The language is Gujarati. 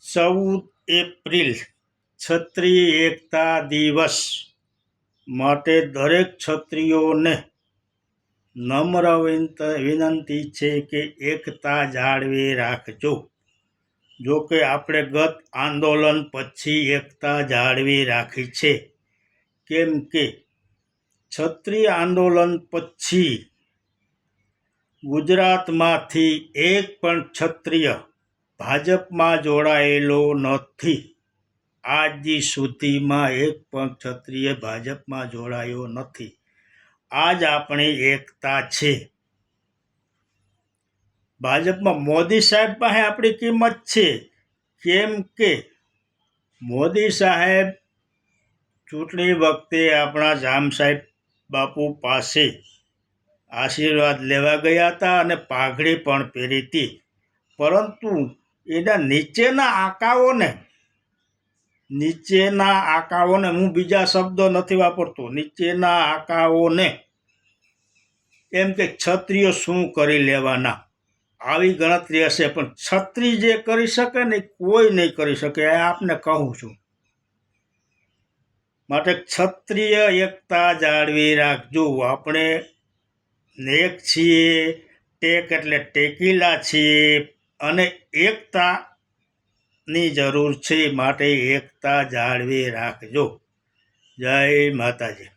14 એપ્રિલ ક્ષત્રિય એકતા દિવસ માટે દરેક ક્ષત્રિયોને નમ્ર વિનંતી છે કે એકતા જાળવી રાખજો. જો કે આપણે ગત આંદોલન પછી એકતા જાળવી રાખી છે, કેમ કે ક્ષત્રિય આંદોલન પછી ગુજરાતમાંથી એક પણ ક્ષત્રિય ભાજપમાં જોડાયેલો નથી. આજ સુધીમાં એક પણ ક્ષત્રિય ભાજપમાં જોડાયો નથી. આજ આપણી એકતા છે. ભાજપમાં મોદી સાહેબ પાસે આપણી કિંમત છે, કેમ કે મોદી સાહેબ ચૂંટણી વખતે આપણા જામ સાહેબ બાપુ પાસે આશીર્વાદ લેવા ગયા હતા અને પાઘડી પણ પહેરી હતી. પરંતુ એના નીચેના આકાઓને હું બીજા શબ્દો નથી વાપરતો, નીચેના આકાઓને એમ કે ક્ષત્રિયો શું કરી લેવાના, આવી ગણતરી હશે. પણ ક્ષત્રિય જે કરી શકે ને કોઈ નહીં કરી શકે, એ આપને કહું છું. માટે ક્ષત્રિય એકતા જાળવી રાખજો. આપણે એક છીએ, ટેક એટલે ટેકીલા છીએ અને એકતાની જરૂર છે. માટે એકતા જાળવી રાખજો. જય માતાજી.